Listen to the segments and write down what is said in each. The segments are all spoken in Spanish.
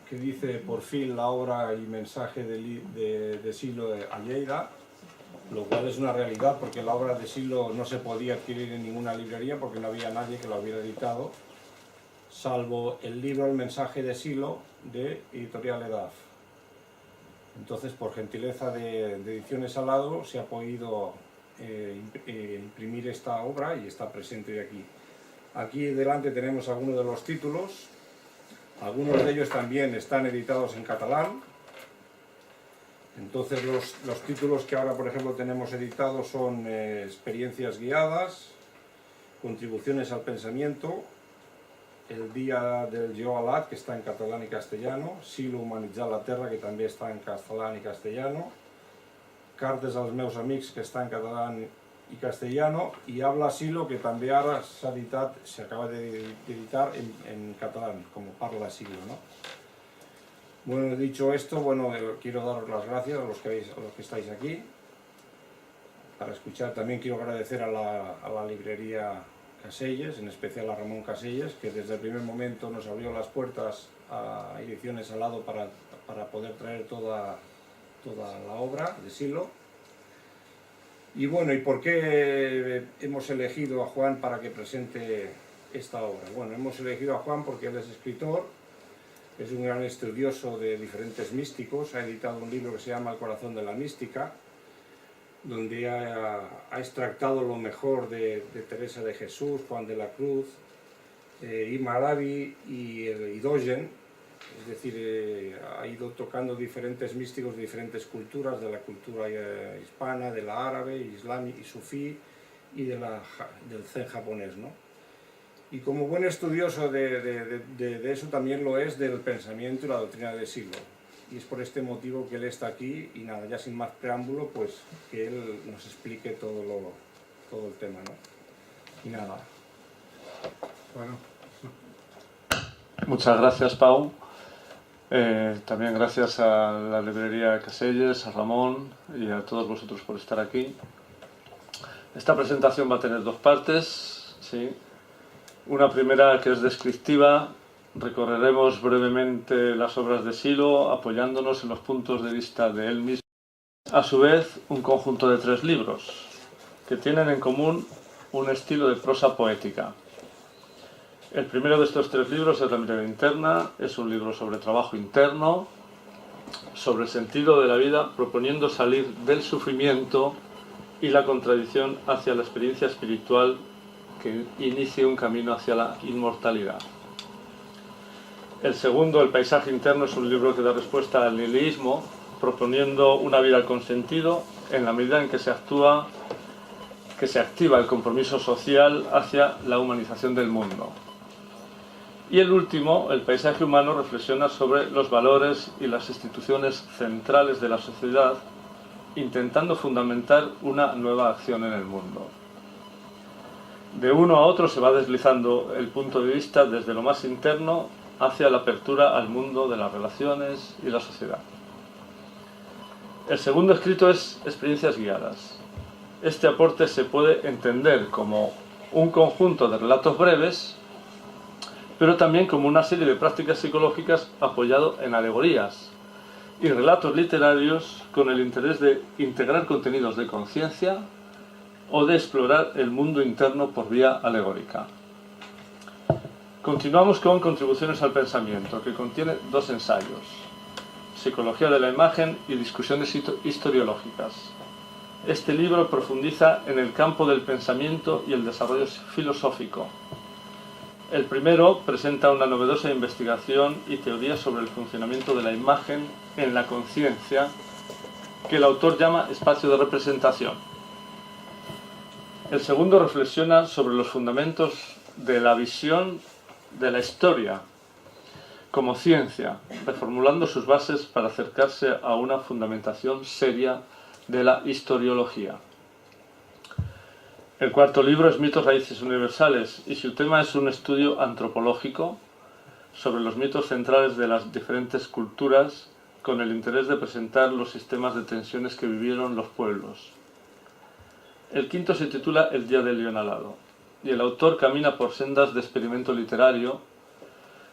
que dice por fin la obra y mensaje de Silo a Lleida, lo cual es una realidad porque la obra de Silo no se podía adquirir en ninguna librería porque no había nadie que la hubiera editado, salvo el libro El mensaje de Silo de Editorial EDAF. Entonces, por gentileza de Ediciones Al Lado, se ha podido imprimir esta obra y está presente hoy aquí. Aquí delante tenemos algunos de los títulos. Algunos de ellos también están editados en catalán. Entonces los títulos que ahora, por ejemplo, tenemos editados son Experiencias guiadas, Contribuciones al pensamiento, El día del Jo Alat, que está en catalán y castellano, Silo humanitzar la terra, que també està en catalán y castellano, Cartes als meus amics, que està en catalán y castellano, y Habla Silo, que también ahora se acaba de editar en catalán, como Parla Silo, ¿no? Bueno, dicho esto, bueno, quiero daros las gracias a los que estáis aquí, para escuchar. También quiero agradecer a la librería Caselles, en especial a Ramón Caselles, que desde el primer momento nos abrió las puertas a Ediciones Al Lado para poder traer toda la obra de Silo. Y bueno, ¿y por qué hemos elegido a Juan para que presente esta obra? Bueno, hemos elegido a Juan porque él es escritor, es un gran estudioso de diferentes místicos, ha editado un libro que se llama El corazón de la mística, donde ha extractado lo mejor de Teresa de Jesús, Juan de la Cruz, Ibn Arabi y Dogen. Es decir, ha ido tocando diferentes místicos de diferentes culturas, de la cultura hispana, de la árabe, islámica y sufí, y del zen japonés, ¿no? Y como buen estudioso de eso también lo es del pensamiento y la doctrina de Silo. Y es por este motivo que él está aquí, y nada, ya sin más preámbulo, pues que él nos explique todo el tema, ¿no? Y nada. Bueno. Muchas gracias, Pau. También gracias a la librería Caselles, a Ramón y a todos vosotros por estar aquí. Esta presentación va a tener dos partes, ¿sí? Una primera que es descriptiva. Recorreremos brevemente las obras de Silo, apoyándonos en los puntos de vista de él mismo. A su vez, un conjunto de 3 libros, que tienen en común un estilo de prosa poética. El primero de estos 3 libros es La mirada interna, es un libro sobre trabajo interno, sobre el sentido de la vida, proponiendo salir del sufrimiento y la contradicción hacia la experiencia espiritual que inicie un camino hacia la inmortalidad. El segundo, El paisaje interno, es un libro que da respuesta al nihilismo, proponiendo una vida con sentido en la medida en que se activa el compromiso social hacia la humanización del mundo. Y el último, El paisaje humano, reflexiona sobre los valores y las instituciones centrales de la sociedad, intentando fundamentar una nueva acción en el mundo. De uno a otro se va deslizando el punto de vista desde lo más interno hacia la apertura al mundo de las relaciones y la sociedad. El segundo escrito es Experiencias guiadas. Este aporte se puede entender como un conjunto de relatos breves, pero también como una serie de prácticas psicológicas apoyado en alegorías y relatos literarios con el interés de integrar contenidos de conciencia o de explorar el mundo interno por vía alegórica. Continuamos con Contribuciones al pensamiento, que contiene 2 ensayos, Psicología de la imagen y Discusiones historiológicas. Este libro profundiza en el campo del pensamiento y el desarrollo filosófico. El primero presenta una novedosa investigación y teoría sobre el funcionamiento de la imagen en la conciencia, que el autor llama espacio de representación. El segundo reflexiona sobre los fundamentos de la visión de la historia como ciencia, reformulando sus bases para acercarse a una fundamentación seria de la historiología. El cuarto libro es Mitos, raíces universales, y su tema es un estudio antropológico sobre los mitos centrales de las diferentes culturas, con el interés de presentar los sistemas de tensiones que vivieron los pueblos. El quinto se titula El día del león alado, y el autor camina por sendas de experimento literario,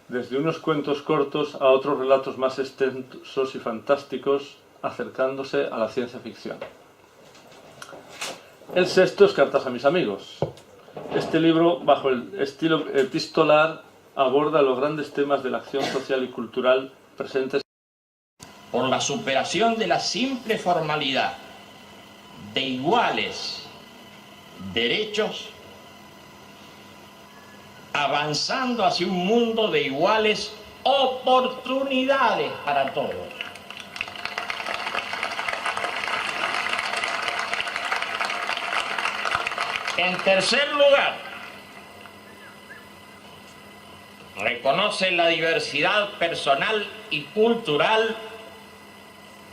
desde unos cuentos cortos a otros relatos más extensos y fantásticos, acercándose a la ciencia ficción. El sexto es Cartas a mis amigos. Este libro, bajo el estilo epistolar, aborda los grandes temas de la acción social y cultural presentes por la superación de la simple formalidad de iguales derechos, avanzando hacia un mundo de iguales oportunidades para todos. En tercer lugar, reconoce la diversidad personal y cultural,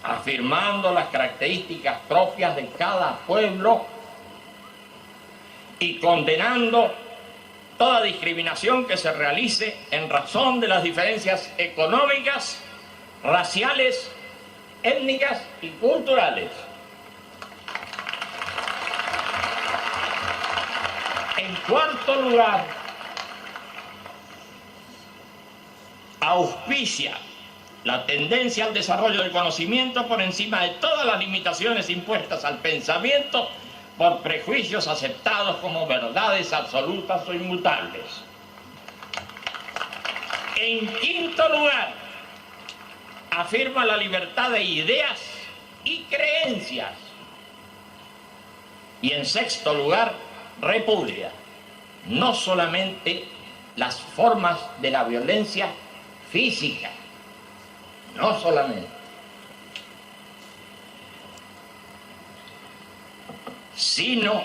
afirmando las características propias de cada pueblo y condenando toda discriminación que se realice en razón de las diferencias económicas, raciales, étnicas y culturales. En cuarto lugar, auspicia la tendencia al desarrollo del conocimiento por encima de todas las limitaciones impuestas al pensamiento por prejuicios aceptados como verdades absolutas o inmutables. En quinto lugar, afirma la libertad de ideas y creencias. Y en sexto lugar, repudia no solamente las formas de la violencia física, no solamente, sino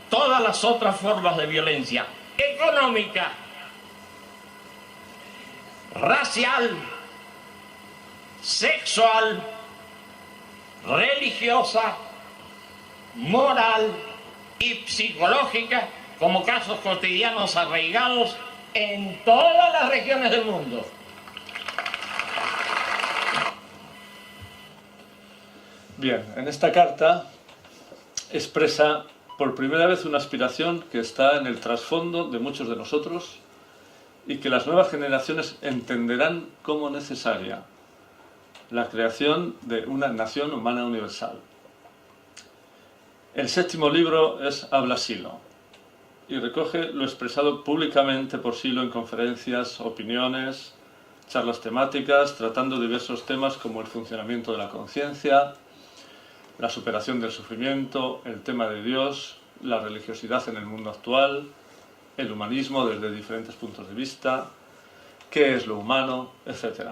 todas las otras formas de violencia económica, racial, sexual, religiosa, moral y psicológica, como casos cotidianos arraigados en todas las regiones del mundo. Bien, en esta carta expresa por primera vez una aspiración que está en el trasfondo de muchos de nosotros y que las nuevas generaciones entenderán como necesaria: la creación de una nación humana universal. El séptimo libro es Habla Silo y recoge lo expresado públicamente por Silo en conferencias, opiniones, charlas temáticas, tratando diversos temas como el funcionamiento de la conciencia, la superación del sufrimiento, el tema de Dios, la religiosidad en el mundo actual, el humanismo desde diferentes puntos de vista, qué es lo humano, etc.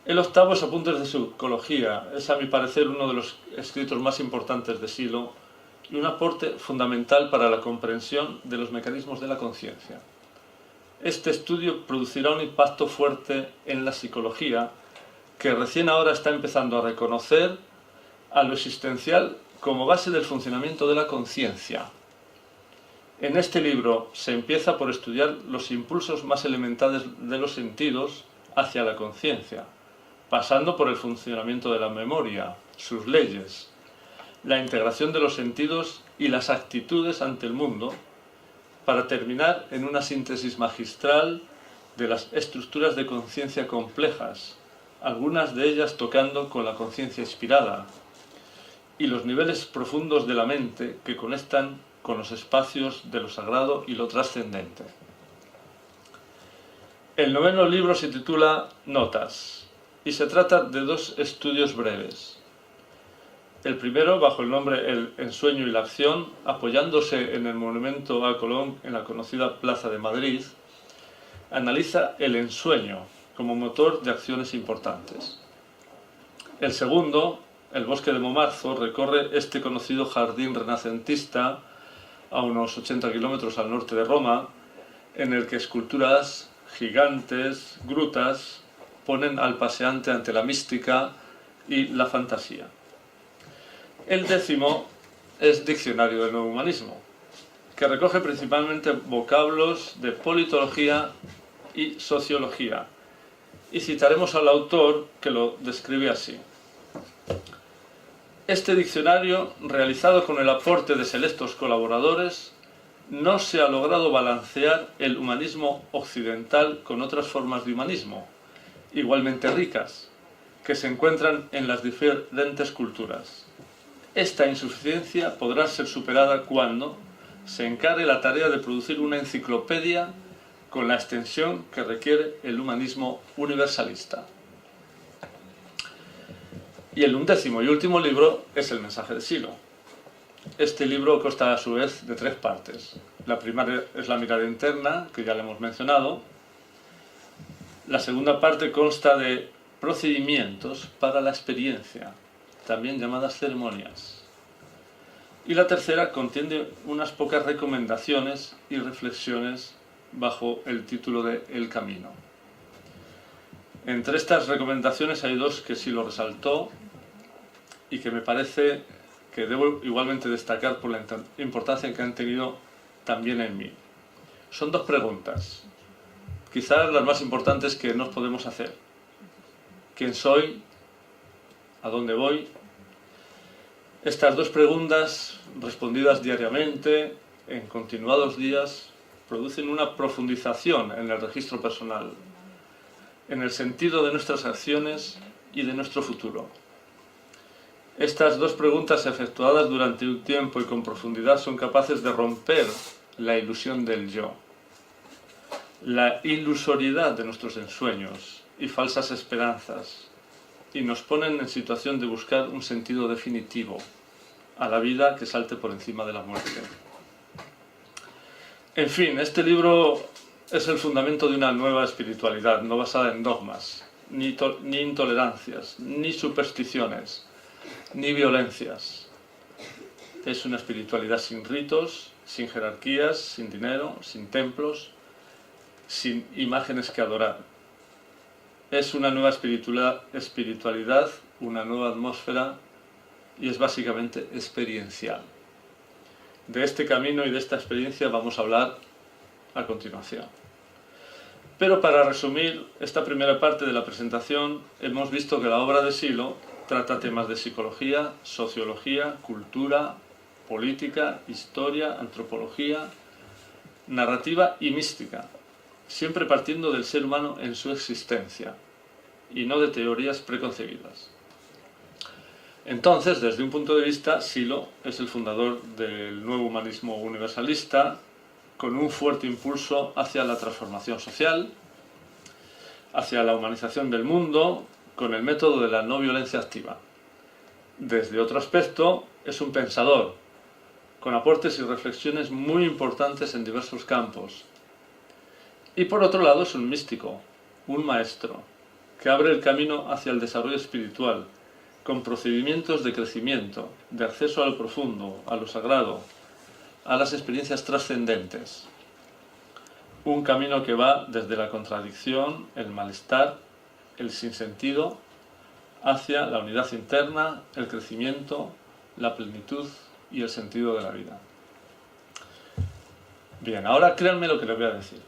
El octavo es Apuntes de psicología. Es, a mi parecer, uno de los escritos más importantes de Silo y un aporte fundamental para la comprensión de los mecanismos de la conciencia. Este estudio producirá un impacto fuerte en la psicología, que recién ahora está empezando a reconocer a lo existencial como base del funcionamiento de la conciencia. En este libro se empieza por estudiar los impulsos más elementales de los sentidos hacia la conciencia, pasando por el funcionamiento de la memoria, sus leyes, la integración de los sentidos y las actitudes ante el mundo, para terminar en una síntesis magistral de las estructuras de conciencia complejas, algunas de ellas tocando con la conciencia inspirada, y los niveles profundos de la mente que conectan con los espacios de lo sagrado y lo trascendente. El noveno libro se titula Notas y se trata de dos estudios breves. El primero, bajo el nombre El ensueño y la acción, apoyándose en el monumento a Colón en la conocida Plaza de Madrid, analiza el ensueño como motor de acciones importantes. El segundo, El bosque de Montmartre, recorre este conocido jardín renacentista a unos 80 kilómetros al norte de Roma, en el que esculturas gigantes, grutas, ponen al paseante ante la mística y la fantasía. El décimo es Diccionario del Nuevo Humanismo, que recoge principalmente vocablos de politología y sociología, y citaremos al autor, que lo describe así. Este diccionario, realizado con el aporte de selectos colaboradores, no se ha logrado balancear el humanismo occidental con otras formas de humanismo, igualmente ricas, que se encuentran en las diferentes culturas. Esta insuficiencia podrá ser superada cuando se encare la tarea de producir una enciclopedia con la extensión que requiere el humanismo universalista. Y el 11º y último libro es El mensaje de Silo. Este libro consta a su vez de 3 partes. La primera es la mirada interna, que ya le hemos mencionado. La segunda parte consta de procedimientos para la experiencia, también llamadas ceremonias. Y la tercera contiene unas pocas recomendaciones y reflexiones bajo el título de El Camino. Entre estas recomendaciones hay 2 que sí lo resaltó y que me parece que debo igualmente destacar por la importancia que han tenido también en mí. Son 2 preguntas, quizás las más importantes que nos podemos hacer. ¿Quién soy? ¿A dónde voy? Estas 2 preguntas, respondidas diariamente, en continuados días, producen una profundización en el registro personal, en el sentido de nuestras acciones y de nuestro futuro. Estas 2 preguntas efectuadas durante un tiempo y con profundidad son capaces de romper la ilusión del yo, la ilusoriedad de nuestros ensueños y falsas esperanzas, y nos ponen en situación de buscar un sentido definitivo a la vida que salte por encima de la muerte. En fin, este libro es el fundamento de una nueva espiritualidad, no basada en dogmas, ni intolerancias, ni supersticiones, ni violencias. Es una espiritualidad sin ritos, sin jerarquías, sin dinero, sin templos, sin imágenes que adorar. Es una nueva espiritualidad, una nueva atmósfera, y es básicamente experiencial. De este camino y de esta experiencia vamos a hablar a continuación. Pero para resumir esta primera parte de la presentación, hemos visto que la obra de Silo trata temas de psicología, sociología, cultura, política, historia, antropología, narrativa y mística, siempre partiendo del ser humano en su existencia y no de teorías preconcebidas. Entonces, desde un punto de vista, Silo es el fundador del nuevo humanismo universalista, con un fuerte impulso hacia la transformación social, hacia la humanización del mundo, con el método de la no violencia activa. Desde otro aspecto, es un pensador, con aportes y reflexiones muy importantes en diversos campos. Y por otro lado, es un místico, un maestro, que abre el camino hacia el desarrollo espiritual, con procedimientos de crecimiento, de acceso a lo profundo, a lo sagrado, a las experiencias trascendentes. Un camino que va desde la contradicción, el malestar, el sinsentido, hacia la unidad interna, el crecimiento, la plenitud y el sentido de la vida. Bien, ahora créanme lo que les voy a decir.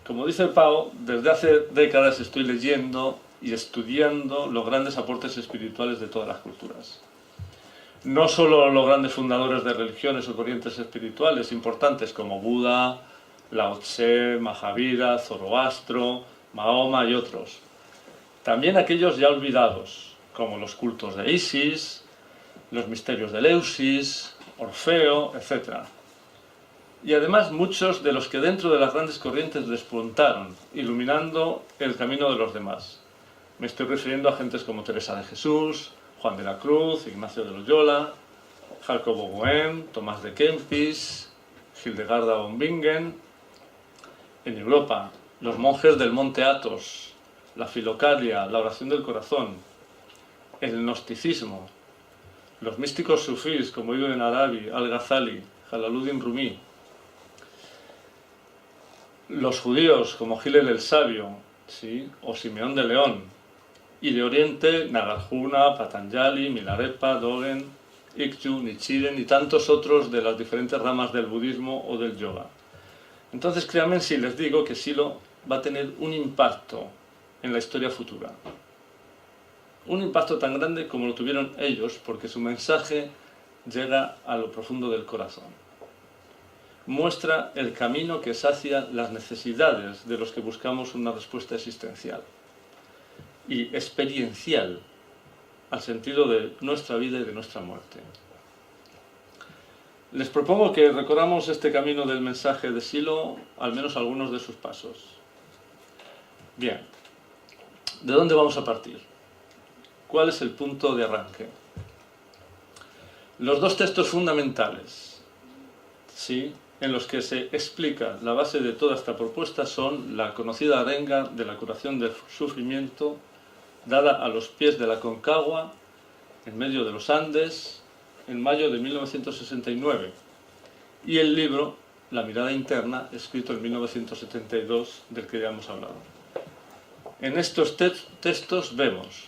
Como dice Pau, desde hace décadas estoy leyendo y estudiando los grandes aportes espirituales de todas las culturas. No solo los grandes fundadores de religiones o corrientes espirituales importantes como Buda, Lao Tse, Mahavira, Zoroastro, Mahoma y otros. También aquellos ya olvidados, como los cultos de Isis, los misterios de Eleusis, Orfeo, etc. Y además muchos de los que dentro de las grandes corrientes despuntaron, iluminando el camino de los demás. Me estoy refiriendo a gentes como Teresa de Jesús, Juan de la Cruz, Ignacio de Loyola, Jacobo Böhm, Tomás de Kempis, Hildegarda von Bingen. En Europa, los monjes del Monte Athos, la Filocalia, la oración del corazón, el gnosticismo, los místicos sufís como Ibn Arabi, Al-Ghazali, Jalaluddin Rumi, los judíos como Hillel el Sabio, ¿sí?, o Simeón de León, y de Oriente Nagarjuna, Patanjali, Milarepa, Dogen, Ikju, Nichiren y tantos otros de las diferentes ramas del budismo o del yoga. Entonces créanme si les digo que Silo va a tener un impacto en la historia futura. Un impacto tan grande como lo tuvieron ellos, porque su mensaje llega a lo profundo del corazón. muestra el camino que sacia las necesidades de los que buscamos una respuesta existencial y experiencial al sentido de nuestra vida y de nuestra muerte. Les propongo que recorramos este camino del mensaje de Silo, al menos algunos de sus pasos. Bien, ¿de dónde vamos a partir? ¿Cuál es el punto de arranque? Los dos textos fundamentales, ¿sí?, en los que se explica la base de toda esta propuesta son la conocida arenga de la curación del sufrimiento, dada a los pies de la Concagua, en medio de los Andes, en mayo de 1969, y el libro La mirada interna, escrito en 1972, del que ya hemos hablado. En estos textos vemos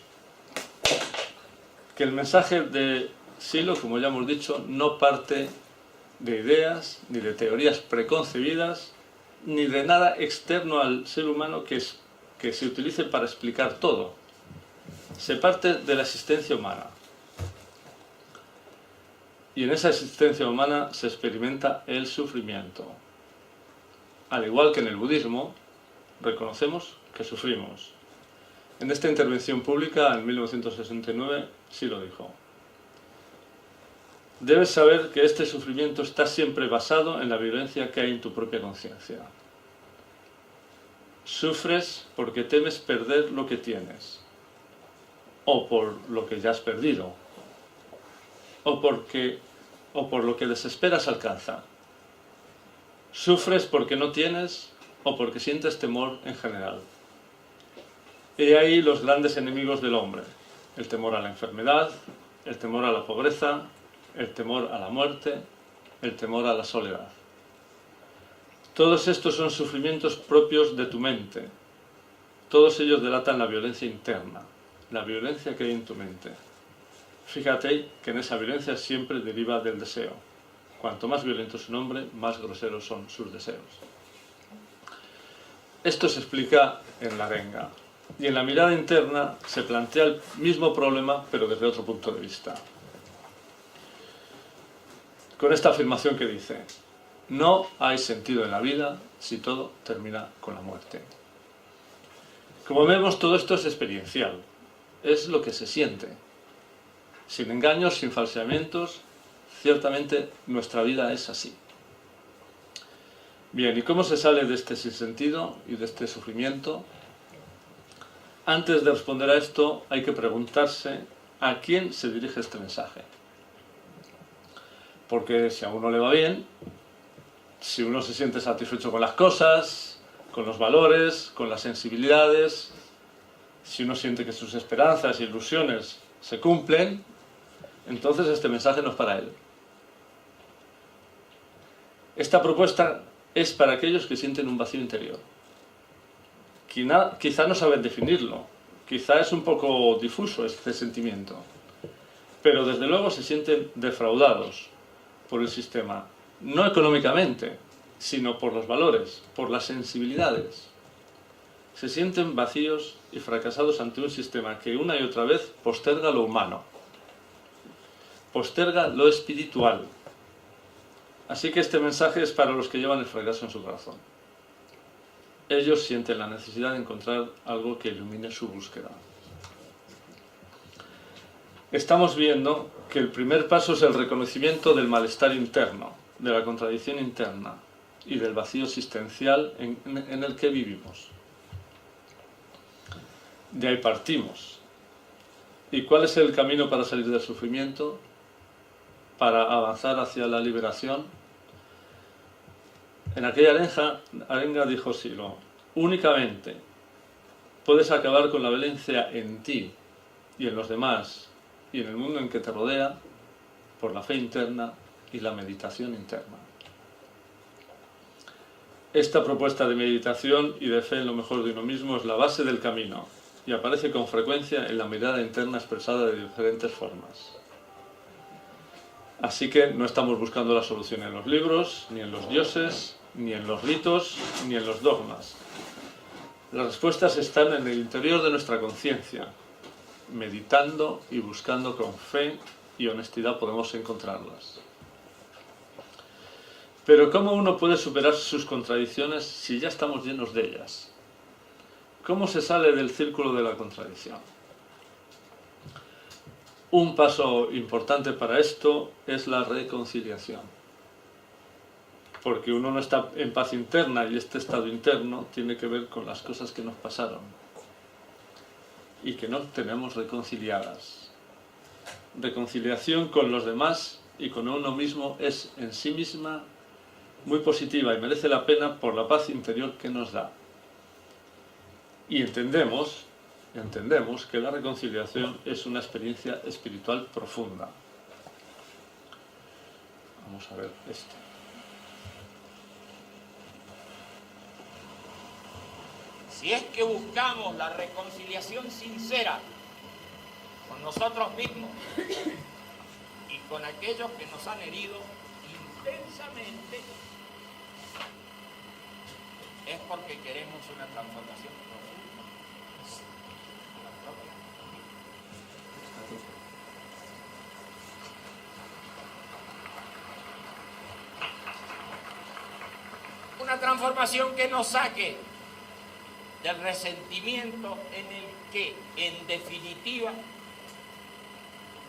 que el mensaje de Silo, como ya hemos dicho, no parte de ideas, ni de teorías preconcebidas, ni de nada externo al ser humano que se utilice para explicar todo. Se parte de la existencia humana. Y en esa existencia humana se experimenta el sufrimiento. Al igual que en el budismo, reconocemos que sufrimos. En esta intervención pública, en 1969, sí lo dijo. Debes saber que este sufrimiento está siempre basado en la violencia que hay en tu propia conciencia. Sufres porque temes perder lo que tienes, o por lo que ya has perdido, o por lo que desesperas alcanza. Sufres porque no tienes o porque sientes temor en general. He ahí los grandes enemigos del hombre: el temor a la enfermedad, el temor a la pobreza, el temor a la muerte, el temor a la soledad. Todos estos son sufrimientos propios de tu mente. Todos ellos delatan la violencia interna, la violencia que hay en tu mente. Fíjate que en esa violencia siempre deriva del deseo. Cuanto más violento es un hombre, más groseros son sus deseos. Esto se explica en la arenga. Y en la mirada interna se plantea el mismo problema, pero desde otro punto de vista. Con esta afirmación que dice: no hay sentido en la vida si todo termina con la muerte. Como vemos, todo esto es experiencial. Es lo que se siente. Sin engaños, sin falseamientos, ciertamente nuestra vida es así. Bien, ¿y cómo se sale de este sinsentido y de este sufrimiento? Antes de responder a esto, hay que preguntarse a quién se dirige este mensaje. Porque si a uno le va bien, si uno se siente satisfecho con las cosas, con los valores, con las sensibilidades, si uno siente que sus esperanzas e ilusiones se cumplen, entonces este mensaje no es para él. Esta propuesta es para aquellos que sienten un vacío interior. Quizá no saben definirlo, quizá es un poco difuso este sentimiento, pero desde luego se sienten defraudados por el sistema, no económicamente, sino por los valores, por las sensibilidades. Se sienten vacíos y fracasados ante un sistema que una y otra vez posterga lo humano, posterga lo espiritual. Así que este mensaje es para los que llevan el fracaso en su corazón. Ellos sienten la necesidad de encontrar algo que ilumine su búsqueda. Estamos viendo que el primer paso es el reconocimiento del malestar interno, de la contradicción interna y del vacío existencial en el que vivimos. De ahí partimos. ¿Y cuál es el camino para salir del sufrimiento? Para avanzar hacia la liberación. En aquella arenga dijo Silo: únicamente puedes acabar con la violencia en ti y en los demás y en el mundo en que te rodea por la fe interna y la meditación interna. Esta propuesta de meditación y de fe en lo mejor de uno mismo es la base del camino y aparece con frecuencia en la mirada interna expresada de diferentes formas. Así que no estamos buscando la solución en los libros, ni en los dioses, ni en los ritos, ni en los dogmas. Las respuestas están en el interior de nuestra conciencia. Meditando y buscando con fe y honestidad podemos encontrarlas. Pero ¿cómo uno puede superar sus contradicciones si ya estamos llenos de ellas? ¿Cómo se sale del círculo de la contradicción? Un paso importante para esto es la reconciliación. Porque uno no está en paz interna y este estado interno tiene que ver con las cosas que nos pasaron y que no tenemos reconciliadas. Reconciliación con los demás y con uno mismo es en sí misma muy positiva y merece la pena por la paz interior que nos da. Y entendemos que la reconciliación es una experiencia espiritual profunda. Vamos a ver esto. Si es que buscamos la reconciliación sincera con nosotros mismos y con aquellos que nos han herido intensamente, es porque queremos una transformación profunda en la propia vida. Una transformación que nos saque del resentimiento en el que, en definitiva,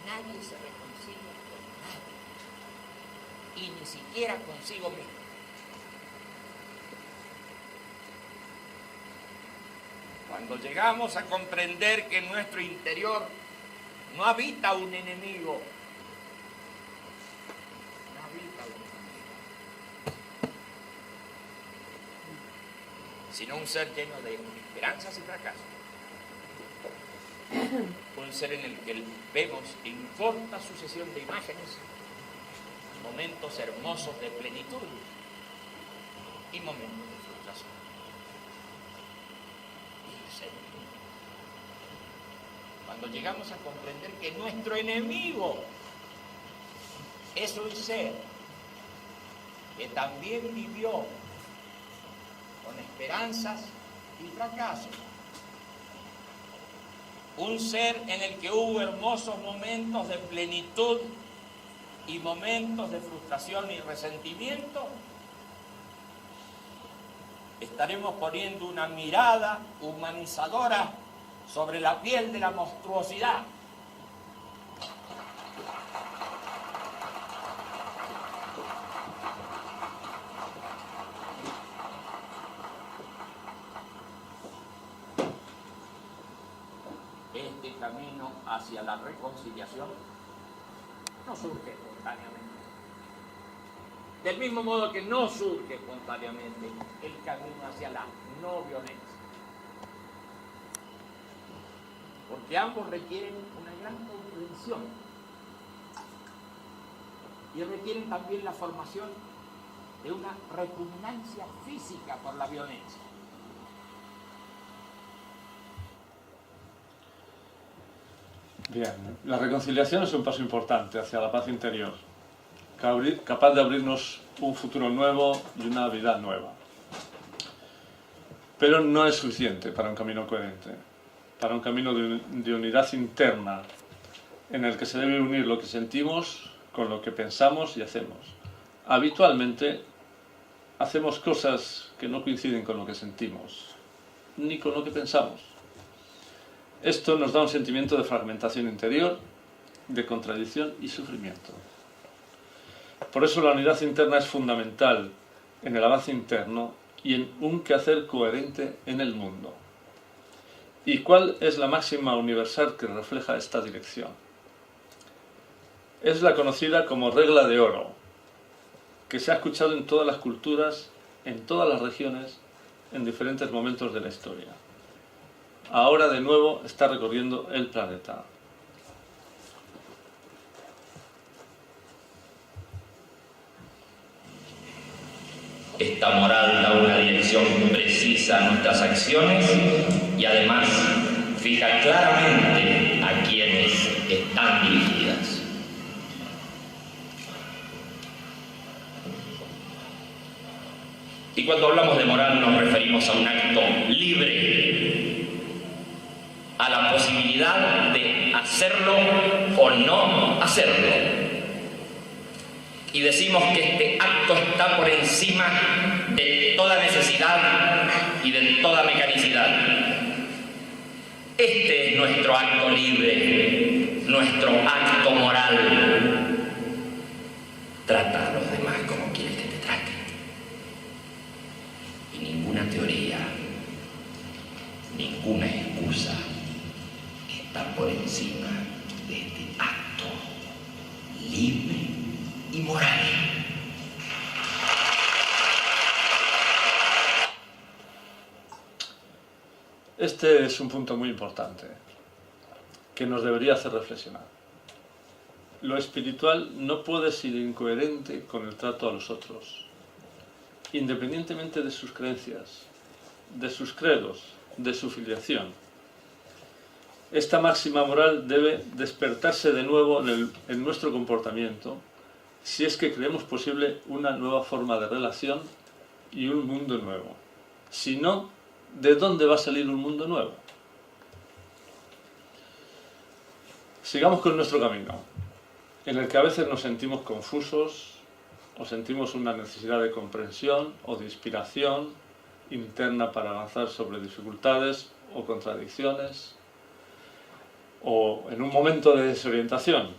nadie se reconcilia con nadie, y ni siquiera consigo mismo. Cuando llegamos a comprender que en nuestro interior no habita un enemigo, sino un ser lleno de esperanzas y fracasos. Un ser en el que vemos en corta sucesión de imágenes momentos hermosos de plenitud y momentos de frustración. Cuando llegamos a comprender que nuestro enemigo es un ser que también vivió con esperanzas y fracasos, un ser en el que hubo hermosos momentos de plenitud y momentos de frustración y resentimiento, estaremos poniendo una mirada humanizadora sobre la piel de la monstruosidad. Este camino hacia la reconciliación no surge espontáneamente. Del mismo modo que no surge espontáneamente el camino hacia la no violencia. Porque ambos requieren una gran comprensión y requieren también la formación de una repugnancia física por la violencia. Bien, la reconciliación es un paso importante hacia la paz interior, capaz de abrirnos un futuro nuevo y una vida nueva. Pero no es suficiente para un camino coherente, para un camino de unidad interna, en el que se debe unir lo que sentimos con lo que pensamos y hacemos. Habitualmente hacemos cosas que no coinciden con lo que sentimos, ni con lo que pensamos. Esto nos da un sentimiento de fragmentación interior, de contradicción y sufrimiento. Por eso la unidad interna es fundamental en el avance interno y en un quehacer coherente en el mundo. ¿Y cuál es la máxima universal que refleja esta dirección? Es la conocida como regla de oro, que se ha escuchado en todas las culturas, en todas las regiones, en diferentes momentos de la historia. Ahora de nuevo está recorriendo el planeta. Esta moral da una dirección precisa a nuestras acciones y además fija claramente a quienes están dirigidas. Y cuando hablamos de moral nos referimos a un acto libre, a la posibilidad de hacerlo o no hacerlo. y decimos que este acto está por encima de toda necesidad y de toda mecanicidad. Este es nuestro acto libre, nuestro acto moral. Trata a los demás como quieres que te traten. Y ninguna teoría, ninguna excusa está por encima de este acto libre y moral. Este es un punto muy importante, que nos debería hacer reflexionar. Lo espiritual no puede ser incoherente con el trato a los otros, independientemente de sus creencias, de sus credos, de su filiación. Esta máxima moral debe despertarse de nuevo en nuestro comportamiento, si es que creemos posible una nueva forma de relación y un mundo nuevo. Si no, ¿de dónde va a salir un mundo nuevo? Sigamos con nuestro camino, en el que a veces nos sentimos confusos o sentimos una necesidad de comprensión o de inspiración interna para avanzar sobre dificultades o contradicciones, o en un momento de desorientación.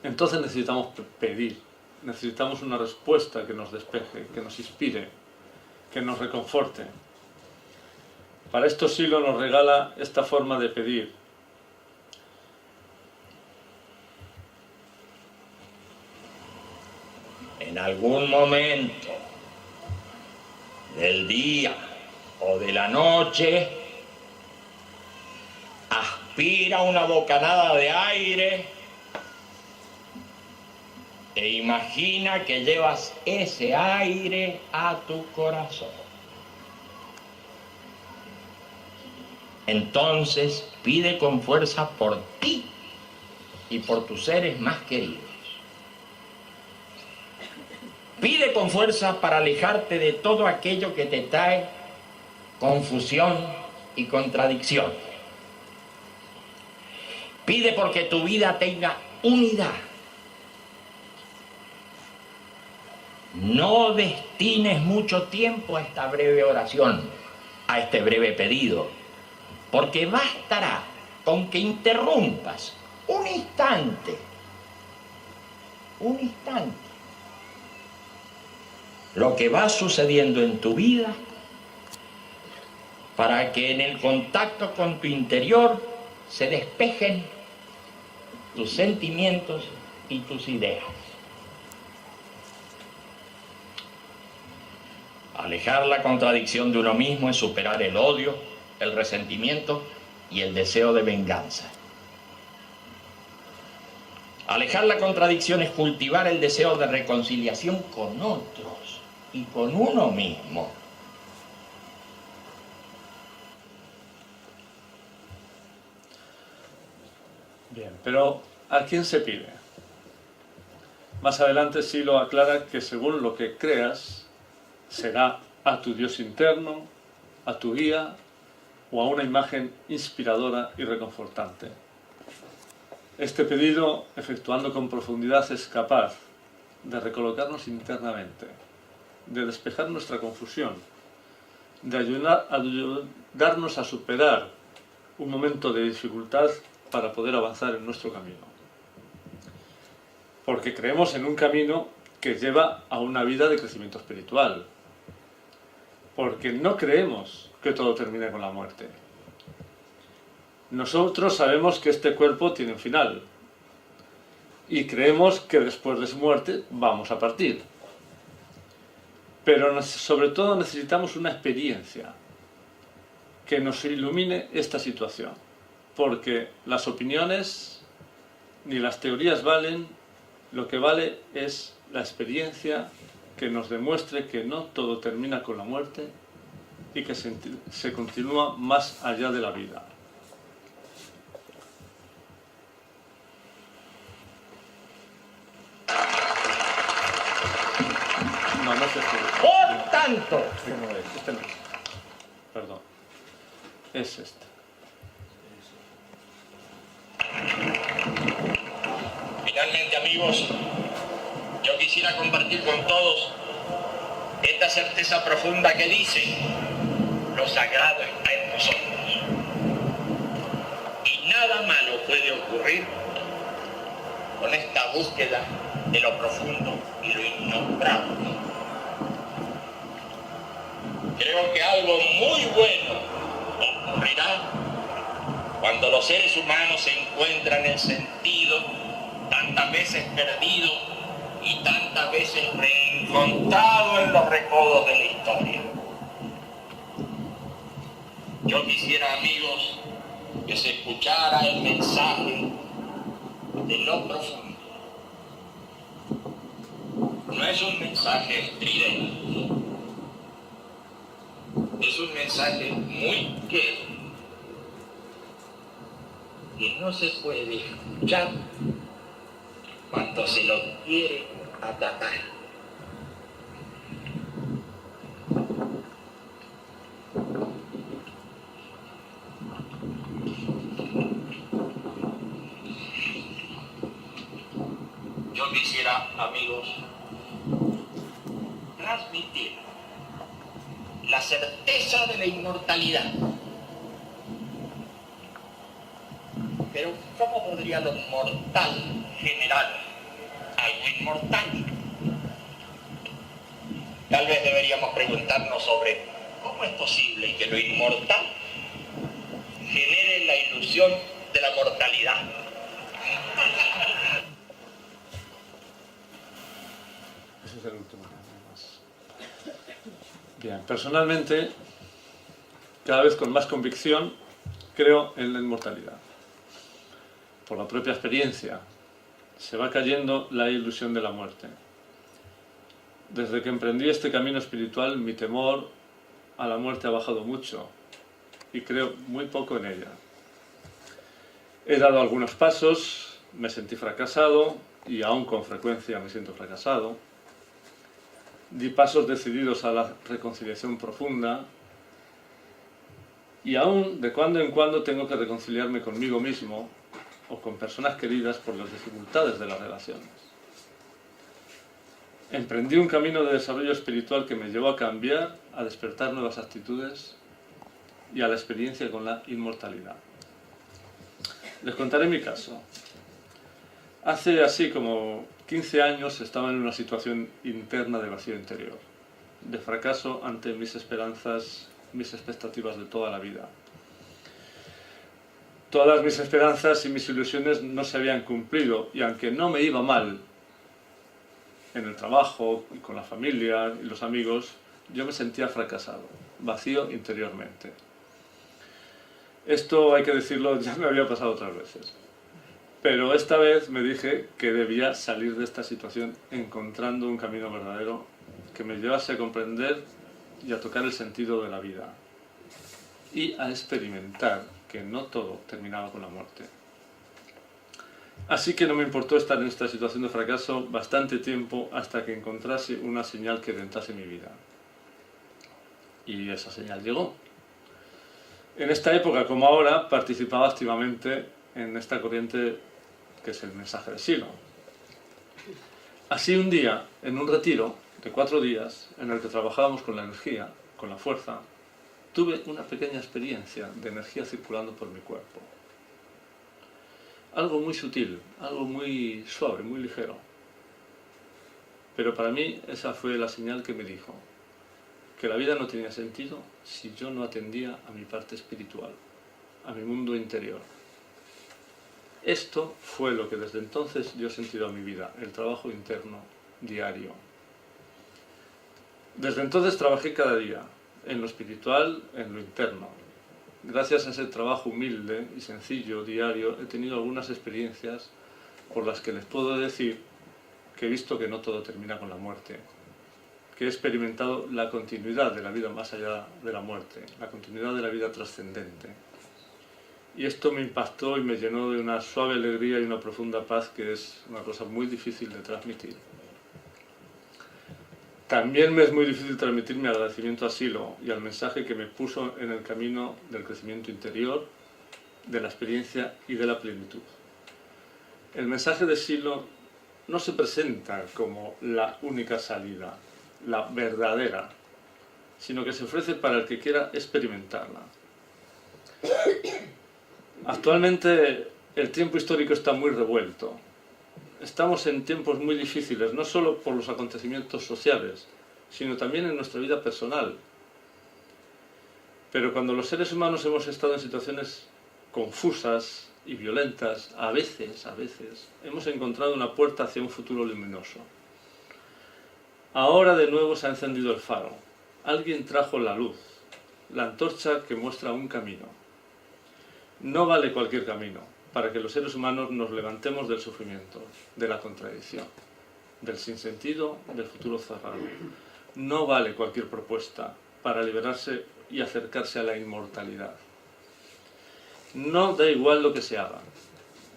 Entonces necesitamos pedir, necesitamos una respuesta que nos despeje, que nos inspire, que nos reconforte. Para esto Silo nos regala esta forma de pedir. En algún momento del día o de la noche, aspira una bocanada de aire e imagina que llevas ese aire a tu corazón. Entonces pide con fuerza por ti y por tus seres más queridos. Pide con fuerza para alejarte de todo aquello que te trae confusión y contradicción. Pide porque tu vida tenga unidad. No destines mucho tiempo a esta breve oración, a este breve pedido, porque bastará con que interrumpas un instante, lo que va sucediendo en tu vida, para que en el contacto con tu interior se despejen tus sentimientos y tus ideas. Alejar la contradicción de uno mismo es superar el odio, el resentimiento y el deseo de venganza. Alejar la contradicción es cultivar el deseo de reconciliación con otros y con uno mismo. Bien, pero ¿a quién se pide? Más adelante Silo aclara que según lo que creas, será a tu Dios interno, a tu guía o a una imagen inspiradora y reconfortante. Este pedido, efectuando con profundidad, es capaz de recolocarnos internamente, de despejar nuestra confusión, de ayudarnos a superar un momento de dificultad para poder avanzar en nuestro camino. Porque creemos en un camino que lleva a una vida de crecimiento espiritual. Porque no creemos que todo termine con la muerte. Nosotros sabemos que este cuerpo tiene un final. Y creemos que después de su muerte vamos a partir. Pero sobre todo necesitamos una experiencia que nos ilumine esta situación. Porque las opiniones ni las teorías valen, lo que vale es la experiencia que nos demuestre que no todo termina con la muerte y que se continúa más allá de la vida. No, no es este. Por tanto, Este no es. Perdón. Es este. finalmente, amigos, Yo quisiera compartir con todos esta certeza profunda que dice: lo sagrado está en nosotros. Y nada malo puede ocurrir con esta búsqueda de lo profundo y lo innombrable. Creo que algo muy bueno ocurrirá cuando los seres humanos se encuentran el sentido tantas veces perdido y tantas veces reencontrado en los recodos de la historia. Yo quisiera, amigos, que se escuchara el mensaje de lo profundo. No es un mensaje estridente, es un mensaje muy quedo, que no se puede escuchar cuando se lo quiere atacar. Yo quisiera, amigos, transmitir la certeza de la inmortalidad. Pero ¿cómo podría lo mortal generar algo inmortal? Tal vez deberíamos preguntarnos sobre cómo es posible que lo inmortal genere la ilusión de la mortalidad. Ese es el último. Bien, personalmente, cada vez con más convicción, creo en la inmortalidad. Por la propia experiencia, se va cayendo la ilusión de la muerte. Desde que emprendí este camino espiritual, mi temor a la muerte ha bajado mucho y creo muy poco en ella. He dado algunos pasos, me sentí fracasado y aún con frecuencia me siento fracasado. Di pasos decididos a la reconciliación profunda y aún de cuando en cuando tengo que reconciliarme conmigo mismo o con personas queridas por las dificultades de las relaciones. Emprendí un camino de desarrollo espiritual que me llevó a cambiar, a despertar nuevas actitudes y a la experiencia con la inmortalidad. Les contaré mi caso. Hace así como 15 años estaba en una situación interna de vacío interior, de fracaso ante mis esperanzas, mis expectativas de toda la vida. Todas mis esperanzas y mis ilusiones no se habían cumplido y aunque no me iba mal en el trabajo y con la familia y los amigos, yo me sentía fracasado, vacío interiormente. Esto, hay que decirlo, ya me había pasado otras veces. Pero esta vez me dije que debía salir de esta situación encontrando un camino verdadero que me llevase a comprender y a tocar el sentido de la vida y a experimentar que no todo terminaba con la muerte. Así que no me importó estar en esta situación de fracaso bastante tiempo hasta que encontrase una señal que orientase mi vida. Y esa señal llegó. En esta época, como ahora, participaba activamente en esta corriente que es el mensaje de Silo. Así un día, en un retiro de 4 días, en el que trabajábamos con la energía, con la fuerza, tuve una pequeña experiencia de energía circulando por mi cuerpo. Algo muy sutil, algo muy suave, muy ligero. Pero para mí esa fue la señal que me dijo que la vida no tenía sentido si yo no atendía a mi parte espiritual, a mi mundo interior. Esto fue lo que desde entonces dio sentido a mi vida, el trabajo interno diario. Desde entonces trabajé cada día, en lo espiritual, en lo interno. Gracias a ese trabajo humilde y sencillo, diario, he tenido algunas experiencias por las que les puedo decir que he visto que no todo termina con la muerte, que he experimentado la continuidad de la vida más allá de la muerte, la continuidad de la vida trascendente. Y esto me impactó y me llenó de una suave alegría y una profunda paz que es una cosa muy difícil de transmitir. También me es muy difícil transmitir mi agradecimiento a Silo y al mensaje que me puso en el camino del crecimiento interior, de la experiencia y de la plenitud. El mensaje de Silo no se presenta como la única salida, la verdadera, sino que se ofrece para el que quiera experimentarla. Actualmente el tiempo histórico está muy revuelto. Estamos en tiempos muy difíciles, no solo por los acontecimientos sociales, sino también en nuestra vida personal. Pero cuando los seres humanos hemos estado en situaciones confusas y violentas, a veces, hemos encontrado una puerta hacia un futuro luminoso. Ahora de nuevo se ha encendido el faro. Alguien trajo la luz, la antorcha que muestra un camino. No vale cualquier camino para que los seres humanos nos levantemos del sufrimiento, de la contradicción, del sinsentido, del futuro cerrado. No vale cualquier propuesta para liberarse y acercarse a la inmortalidad. No da igual lo que se haga,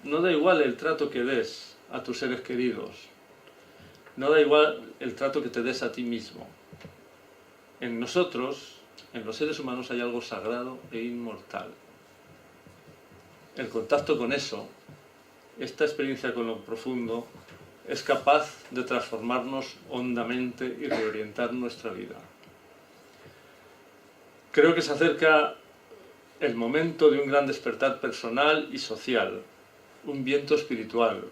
no da igual el trato que des a tus seres queridos, no da igual el trato que te des a ti mismo. En nosotros, en los seres humanos, hay algo sagrado e inmortal. El contacto con eso, esta experiencia con lo profundo, es capaz de transformarnos hondamente y reorientar nuestra vida. Creo que se acerca el momento de un gran despertar personal y social, un viento espiritual,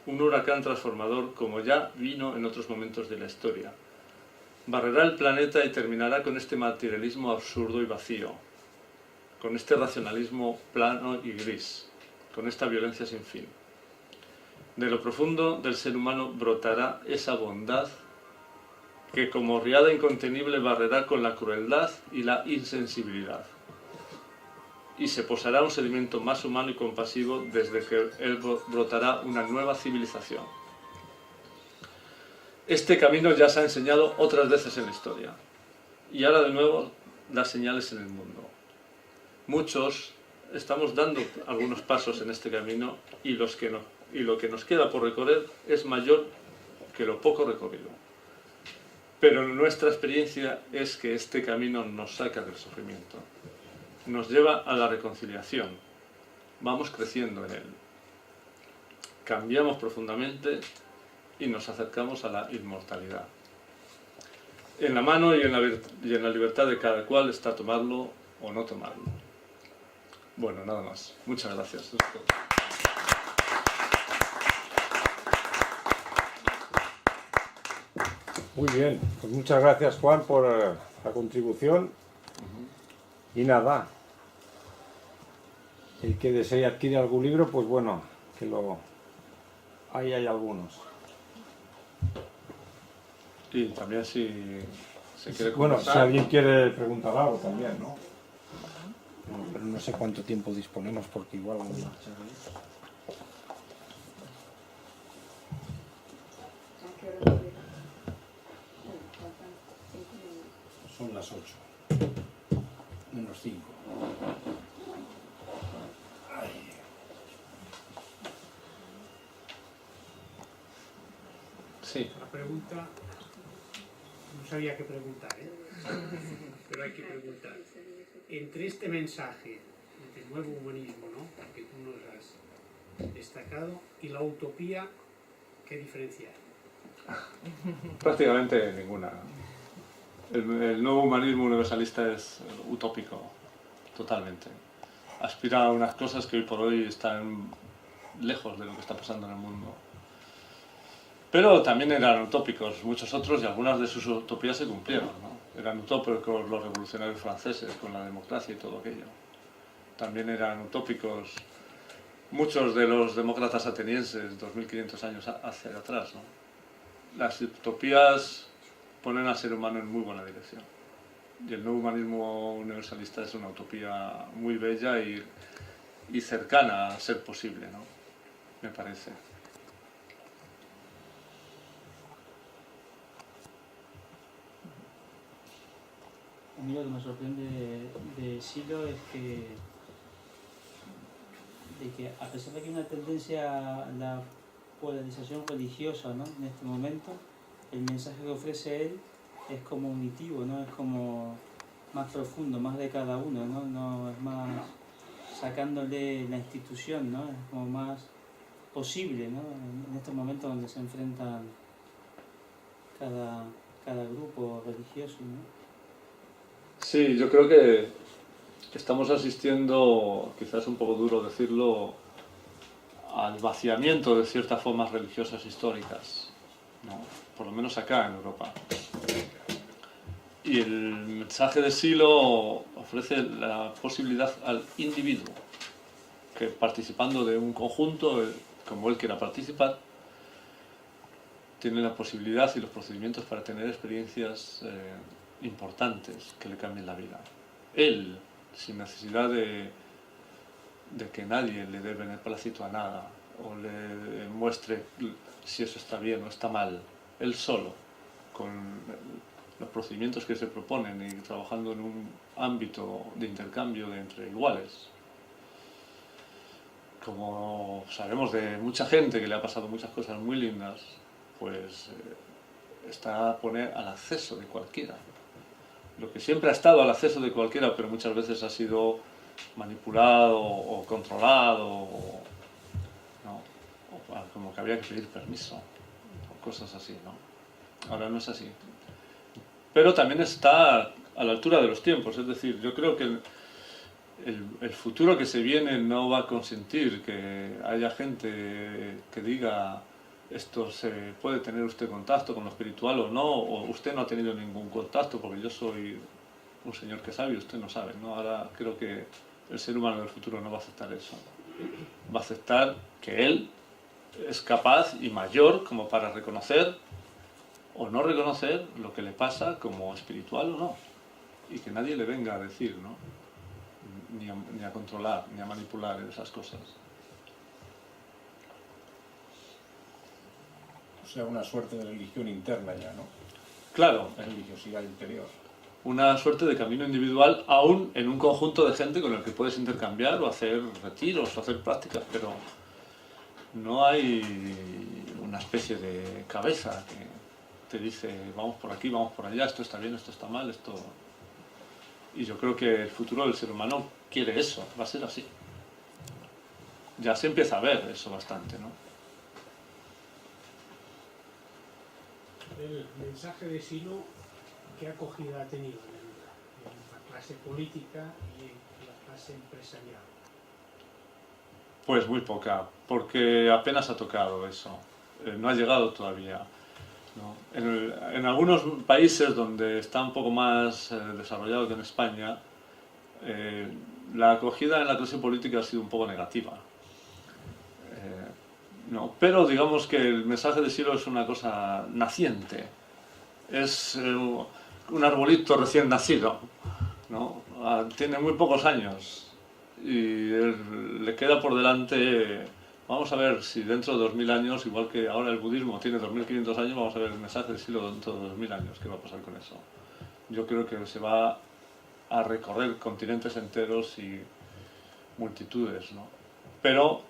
un huracán transformador como ya vino en otros momentos de la historia. Barrerá el planeta y terminará con este materialismo absurdo y vacío, con este racionalismo plano y gris, con esta violencia sin fin. De lo profundo del ser humano brotará esa bondad que como riada incontenible barrerá con la crueldad y la insensibilidad. Y se posará un sedimento más humano y compasivo desde que él brotará una nueva civilización. Este camino ya se ha enseñado otras veces en la historia y ahora de nuevo da señales en el mundo. Muchos estamos dando algunos pasos en este camino y lo que nos queda por recorrer es mayor que lo poco recorrido. Pero nuestra experiencia es que este camino nos saca del sufrimiento, nos lleva a la reconciliación, vamos creciendo en él, cambiamos profundamente y nos acercamos a la inmortalidad. En la mano y en la libertad de cada cual está tomarlo o no tomarlo. Bueno, nada más. Muchas gracias. Muy bien, pues muchas gracias Juan por la contribución. Y nada, el que desee adquirir algún libro, pues bueno, que ahí hay algunos. Y también si se quiere Bueno, si conversar, alguien quiere preguntar algo también, ¿no? Pero no sé cuánto tiempo disponemos porque igual vamos a echar ahí. Son las 8 menos 5. sí. La pregunta, no sabía qué preguntar, pero hay que preguntar. Entre este mensaje del nuevo humanismo, ¿no?, que tú nos has destacado, y la utopía, ¿qué diferencia hay? Prácticamente ninguna. El nuevo humanismo universalista es utópico, totalmente. Aspira a unas cosas que hoy por hoy están lejos de lo que está pasando en el mundo. Pero también eran utópicos muchos otros y algunas de sus utopías se cumplieron, ¿no? Eran utópicos los revolucionarios franceses con la democracia y todo aquello. También eran utópicos muchos de los demócratas atenienses 2500 años hacia atrás, ¿no? Las utopías ponen al ser humano en muy buena dirección. Y el nuevo humanismo universalista es una utopía muy bella y cercana a ser posible, ¿no?, me parece. A mí lo que me sorprende de Silo es que a pesar de que hay una tendencia a la polarización religiosa, ¿no?, en este momento, el mensaje que ofrece él es como unitivo, ¿no?, es como más profundo, más de cada uno, ¿no? No es más sacándole la institución, ¿no?, es como más posible, ¿no? En este momento donde se enfrentan cada grupo religioso, ¿no? Sí, yo creo que estamos asistiendo, quizás es un poco duro decirlo, al vaciamiento de ciertas formas religiosas históricas, ¿no? Por lo menos acá en Europa. Y el mensaje de Silo ofrece la posibilidad al individuo, que participando de un conjunto, como él quiera participar, tiene la posibilidad y los procedimientos para tener experiencias importantes que le cambien la vida. Él, sin necesidad de que nadie le dé beneplácito a nada o le muestre si eso está bien o está mal, él solo, con los procedimientos que se proponen y trabajando en un ámbito de intercambio entre iguales. Como sabemos de mucha gente que le ha pasado muchas cosas muy lindas, pues está a poner al acceso de cualquiera. Lo que siempre ha estado al acceso de cualquiera, pero muchas veces ha sido manipulado o controlado, ¿no? O como que había que pedir permiso, o cosas así, ¿no? Ahora no es así. Pero también está a la altura de los tiempos, es decir, yo creo que el futuro que se viene no va a consentir que haya gente que diga esto se puede tener usted contacto con lo espiritual o no, o usted no ha tenido ningún contacto porque yo soy un señor que sabe y usted no sabe, ¿no? Ahora creo que el ser humano del futuro no va a aceptar eso. Va a aceptar que él es capaz y mayor como para reconocer o no reconocer lo que le pasa como espiritual o no. Y que nadie le venga a decir, ¿no? Ni a controlar, ni a manipular esas cosas. O sea, una suerte de religión interna ya, ¿no? Claro. La religiosidad interior. Una suerte de camino individual, aún en un conjunto de gente con el que puedes intercambiar o hacer retiros o hacer prácticas, pero no hay una especie de cabeza que te dice vamos por aquí, vamos por allá, esto está bien, esto está mal, esto... Y yo creo que el futuro del ser humano quiere eso, va a ser así. Ya se empieza a ver eso bastante, ¿no? El mensaje de Silo, ¿qué acogida ha tenido en la clase política y en la clase empresarial? Pues muy poca, porque apenas ha tocado eso, no ha llegado todavía, ¿no? En algunos países donde está un poco más desarrollado que en España, la acogida en la clase política ha sido un poco negativa. No, pero digamos que el mensaje de Silo es una cosa naciente, es un arbolito recién nacido, ¿no? Tiene muy pocos años y le queda por delante. Vamos a ver si dentro de 2000 años, igual que ahora el budismo tiene 2500 años, vamos a ver el mensaje de Silo dentro de 2000 años, ¿qué va a pasar con eso? Yo creo que se va a recorrer continentes enteros y multitudes, ¿no? Pero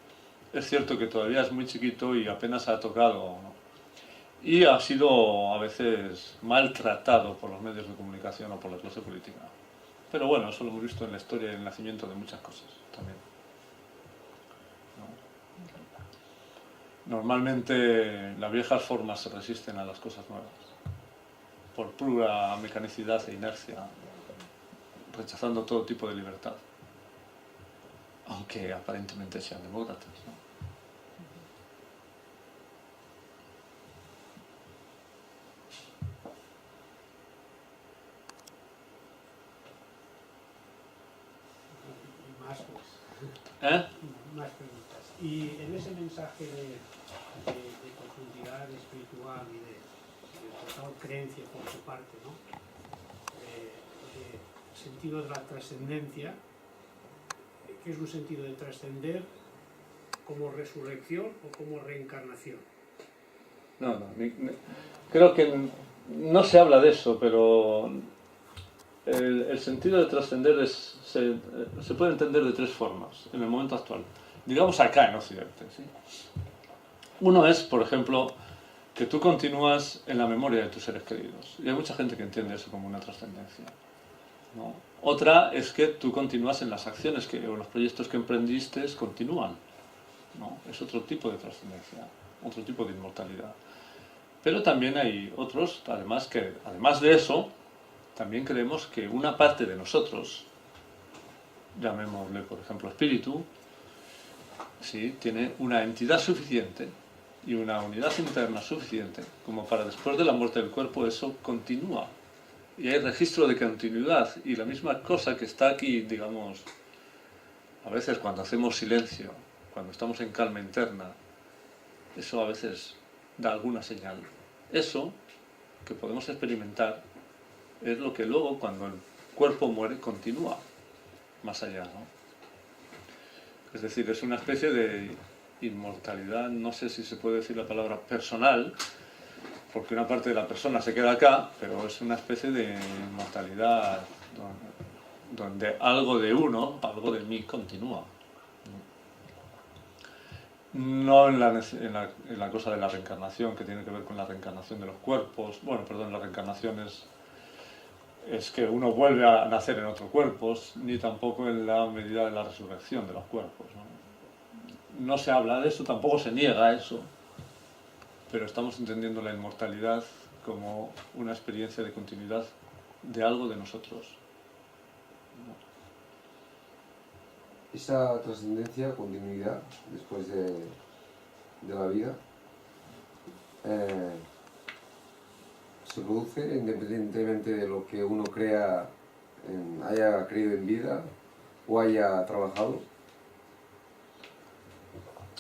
es cierto que todavía es muy chiquito y apenas ha tocado, ¿no? Y ha sido a veces maltratado por los medios de comunicación o por la clase política. Pero bueno, eso lo hemos visto en la historia y en el nacimiento de muchas cosas también, ¿no? Normalmente las viejas formas se resisten a las cosas nuevas, por pura mecanicidad e inercia, rechazando todo tipo de libertad, aunque aparentemente sean demócratas, ¿no? Más, pues, más preguntas. Y en ese mensaje de profundidad espiritual y de total creencia por su parte, ¿no? De sentido de la trascendencia, ¿qué es un sentido de trascender como resurrección o como reencarnación? No, creo que no se habla de eso, pero el sentido de trascender se puede entender de tres formas en el momento actual. Digamos acá en Occidente, ¿sí? Uno es, por ejemplo, que tú continúas en la memoria de tus seres queridos. Y hay mucha gente que entiende eso como una trascendencia, ¿no? Otra es que tú continúas en las acciones o los proyectos que emprendiste continúan. ¿no? Es otro tipo de trascendencia, otro tipo de inmortalidad. Pero también hay otros, además de eso, también creemos que una parte de nosotros, llamémosle por ejemplo espíritu, ¿sí?, tiene una entidad suficiente y una unidad interna suficiente como para después de la muerte del cuerpo eso continúa. Y hay registro de continuidad, y la misma cosa que está aquí, digamos, a veces cuando hacemos silencio, cuando estamos en calma interna, eso a veces da alguna señal. Eso que podemos experimentar es lo que luego, cuando el cuerpo muere, continúa más allá, ¿no? Es decir, es una especie de inmortalidad, no sé si se puede decir la palabra personal, porque una parte de la persona se queda acá, pero es una especie de inmortalidad donde algo de uno, algo de mí continúa. No en la cosa de la reencarnación, que tiene que ver con la reencarnación de los cuerpos. Bueno, perdón, la reencarnación es que uno vuelve a nacer en otros cuerpos, ni tampoco en la medida de la resurrección de los cuerpos, ¿no? No se habla de eso, tampoco se niega eso, pero estamos entendiendo la inmortalidad como una experiencia de continuidad de algo de nosotros. Esa trascendencia, continuidad, después de la vida, se produce independientemente de lo que uno crea, haya creído en vida o haya trabajado.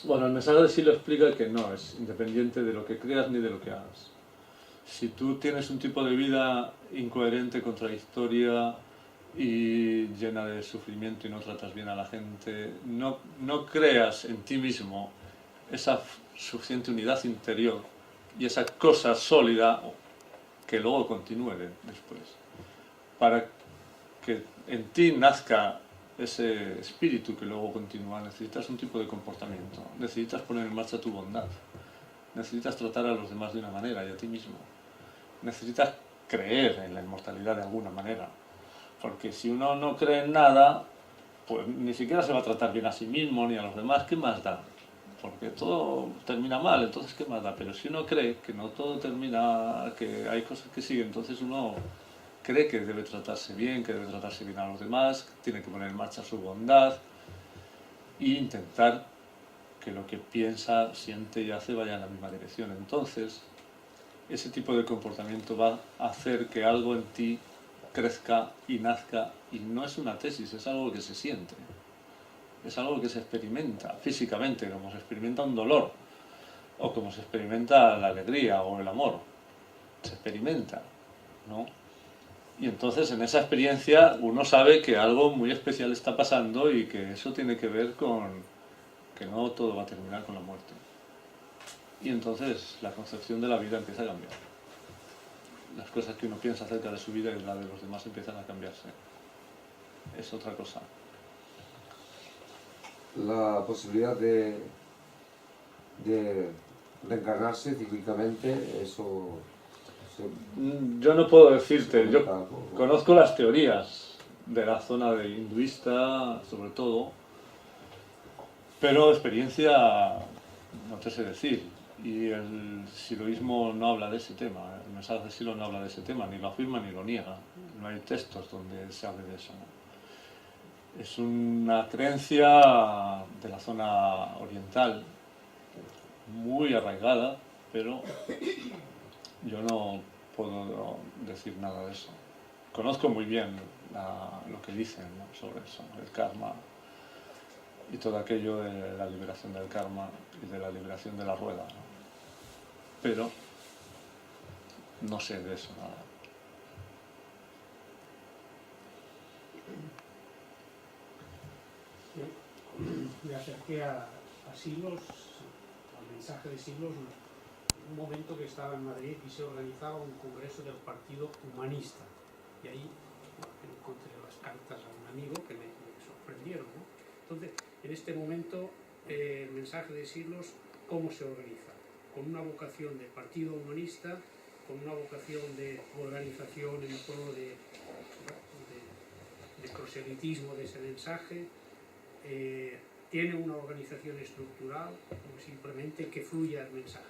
Bueno, el mensaje sí lo explica que no es independiente de lo que creas ni de lo que hagas. Si tú tienes un tipo de vida incoherente, contradictoria y llena de sufrimiento y no tratas bien a la gente, no creas en ti mismo esa suficiente unidad interior y esa cosa sólida que luego continúe después. Para que en ti nazca ese espíritu que luego continúa, necesitas un tipo de comportamiento, necesitas poner en marcha tu bondad, necesitas tratar a los demás de una manera y a ti mismo, necesitas creer en la inmortalidad de alguna manera, porque si uno no cree en nada, pues ni siquiera se va a tratar bien a sí mismo ni a los demás. ¿Qué más da? Porque todo termina mal, entonces ¿qué más da? Pero si uno cree que no todo termina, que hay cosas que siguen, entonces uno cree que debe tratarse bien, que debe tratarse bien a los demás, que tiene que poner en marcha su bondad e intentar que lo que piensa, siente y hace vaya en la misma dirección. Entonces, ese tipo de comportamiento va a hacer que algo en ti crezca y nazca, y no es una tesis, es algo que se siente, es algo que se experimenta físicamente, como se experimenta un dolor, o como se experimenta la alegría o el amor, se experimenta, ¿no? Y entonces en esa experiencia uno sabe que algo muy especial está pasando y que eso tiene que ver con que no todo va a terminar con la muerte. Y entonces la concepción de la vida empieza a cambiar. Las cosas que uno piensa acerca de su vida y la de los demás empiezan a cambiarse. Es otra cosa. La posibilidad de reencarnarse cíclicamente, eso... Yo no puedo decirte, yo conozco las teorías de la zona de hinduista, sobre todo, pero experiencia no te sé decir. Y el siloísmo no habla de ese tema, el mensaje de Silo no habla de ese tema, ni lo afirma ni lo niega. No hay textos donde se hable de eso, ¿no? Es una creencia de la zona oriental, muy arraigada, pero yo no puedo decir nada de eso. Conozco muy bien lo que dicen, ¿no?, sobre eso, el karma y todo aquello de la liberación del karma y de la liberación de la rueda, ¿no? Pero no sé de eso nada. Me acerqué a Silos, al mensaje de Silos, en un momento que estaba en Madrid y se organizaba un congreso del Partido Humanista. Y ahí encontré las cartas a un amigo que me sorprendieron, ¿no? Entonces, en este momento, el mensaje de Silos, ¿cómo se organiza? Con una vocación de partido humanista, con una vocación de organización en pro de proselitismo de ese mensaje, ¿Tiene una organización estructural o simplemente que fluya el mensaje?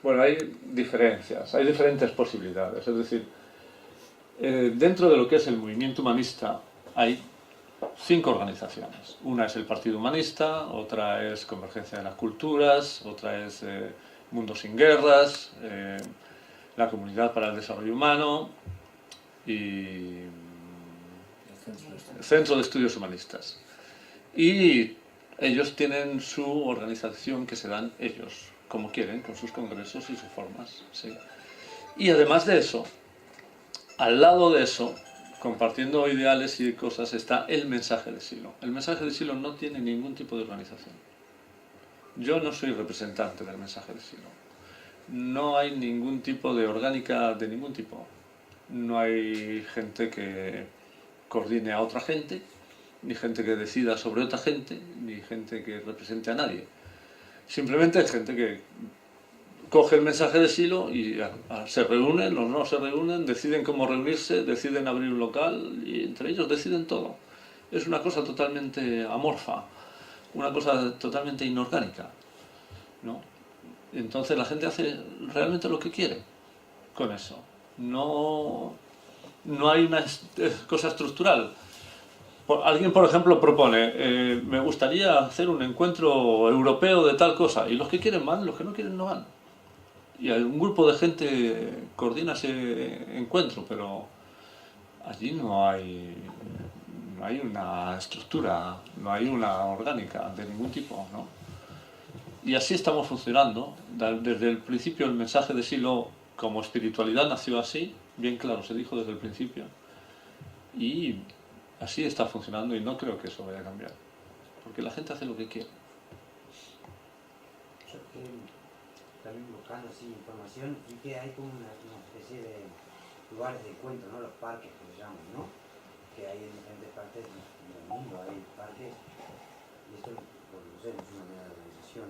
Bueno, hay diferencias, hay diferentes posibilidades. Es decir, dentro de lo que es el movimiento humanista hay 5 organizaciones. Una es el Partido Humanista, otra es Convergencia de las Culturas, otra es Mundo Sin Guerras, la Comunidad para el Desarrollo Humano y el Centro de Estudios Humanistas. Y ellos tienen su organización que se dan ellos, como quieren, con sus congresos y sus formas. ¿Sí? Y además de eso, al lado de eso, compartiendo ideales y cosas, está el mensaje de Silo. El mensaje de Silo no tiene ningún tipo de organización. Yo no soy representante del mensaje de Silo. No hay ningún tipo de orgánica de ningún tipo. No hay gente que coordine a otra gente, ni gente que decida sobre otra gente, ni gente que represente a nadie. Simplemente hay gente que coge el mensaje de Silo y se reúnen o no se reúnen, deciden cómo reunirse, deciden abrir un local y entre ellos deciden todo. Es una cosa totalmente amorfa, una cosa totalmente inorgánica, ¿no? Entonces la gente hace realmente lo que quiere con eso. No hay una cosa estructural. Alguien, por ejemplo, propone, me gustaría hacer un encuentro europeo de tal cosa, y los que quieren van, los que no quieren no van. Y un grupo de gente coordina ese encuentro, pero allí no hay una estructura, no hay una orgánica de ningún tipo, ¿no? Y así estamos funcionando. Desde el principio el mensaje de Silo como espiritualidad nació así, bien claro, se dijo desde el principio. Y así está funcionando y no creo que eso vaya a cambiar, porque la gente hace lo que quiere. También buscando así información, y que hay como una especie de lugares de encuentro, ¿no? Los parques que se llaman, ¿no? Que hay en diferentes partes del mundo, hay parques, y esto, pues, no sé, no es una manera de organización.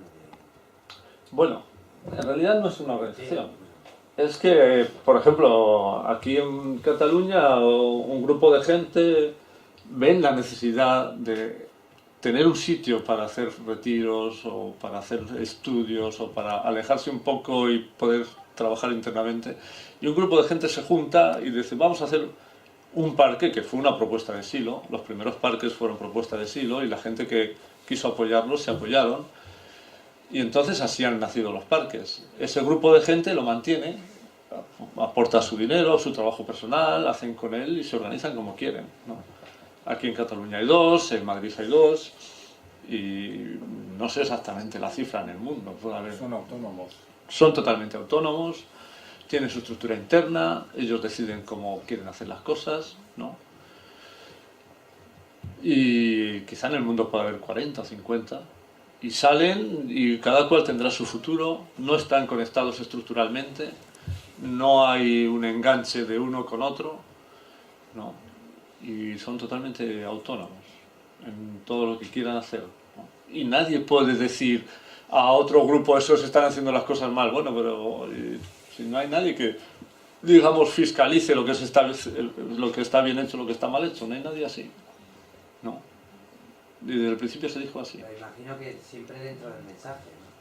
Bueno, en realidad no es una organización. Es que, por ejemplo, aquí en Cataluña un grupo de gente ven la necesidad de tener un sitio para hacer retiros o para hacer estudios o para alejarse un poco y poder trabajar internamente. Y un grupo de gente se junta y dice, vamos a hacer un parque, que fue una propuesta de Silo. Los primeros parques fueron propuesta de Silo y la gente que quiso apoyarlos se apoyaron. Y entonces así han nacido los parques. Ese grupo de gente lo mantiene, aporta su dinero, su trabajo personal, hacen con él y se organizan como quieren, ¿no? Aquí en Cataluña hay 2, en Madrid hay 2, y no sé exactamente la cifra en el mundo. Puede haber... Son autónomos. Son totalmente autónomos, tienen su estructura interna, ellos deciden cómo quieren hacer las cosas, ¿no? Y quizá en el mundo puede haber 40 o 50, y salen y cada cual tendrá su futuro, no están conectados estructuralmente, no hay un enganche de uno con otro, ¿no? Y son totalmente autónomos en todo lo que quieran hacer, ¿no? Y nadie puede decir a otro grupo, esos están haciendo las cosas mal. Bueno, pero si no hay nadie que, digamos, fiscalice lo que está bien hecho, lo que está mal hecho, no hay nadie así, ¿no? Desde el principio se dijo así. Pero imagino que siempre dentro del mensaje, ¿no?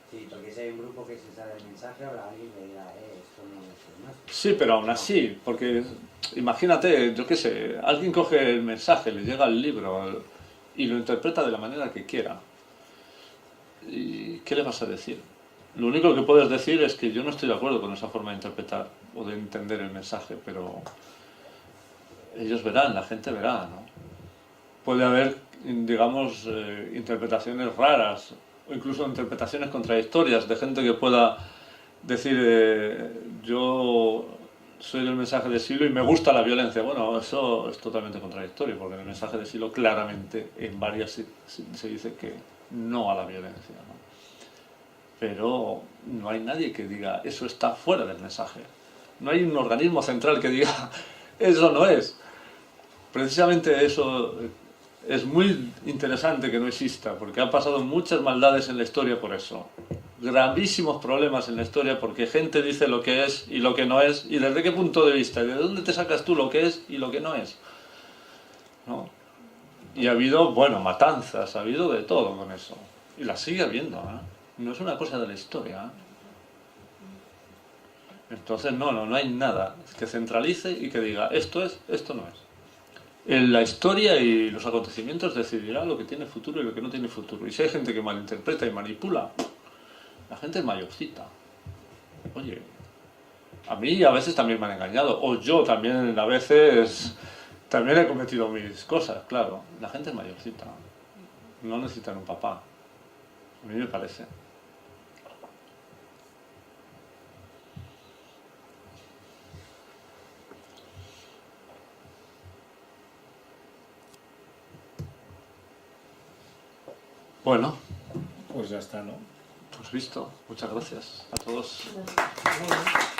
Sí, porque si hay un grupo que se sabe el mensaje, habrá alguien que diga, esto no es nuestro. Sí, pero aún así, porque imagínate, yo qué sé, alguien coge el mensaje, le llega el libro y lo interpreta de la manera que quiera. ¿Y qué le vas a decir? Lo único que puedes decir es que yo no estoy de acuerdo con esa forma de interpretar o de entender el mensaje, pero ellos verán, la gente verá, ¿no? Puede haber, digamos, interpretaciones raras o incluso interpretaciones contradictorias de gente que pueda decir yo soy del mensaje de Silo y me gusta la violencia. Bueno, eso es totalmente contradictorio, porque en el mensaje de Silo claramente en varias se dice que no a la violencia, ¿no? Pero no hay nadie que diga eso está fuera del mensaje. No hay un organismo central que diga eso no es. Precisamente eso es muy interesante que no exista, porque han pasado muchas maldades en la historia por eso. Gravísimos problemas en la historia porque gente dice lo que es y lo que no es, y desde qué punto de vista, y de dónde te sacas tú lo que es y lo que no es, ¿no? Y ha habido, bueno, matanzas, ha habido de todo con eso. Y la sigue habiendo, ¿eh? No es una cosa de la historia, ¿eh? Entonces no hay nada que centralice y que diga esto es, esto no es. En la historia y los acontecimientos decidirá lo que tiene futuro y lo que no tiene futuro. Y si hay gente que malinterpreta y manipula, la gente es mayorcita. Oye, a mí a veces también me han engañado, o yo también a veces también he cometido mis cosas, claro. La gente es mayorcita, no necesitan un papá, a mí me parece. Bueno, Pues ya está, ¿no? pues visto, muchas gracias a todos. Bueno.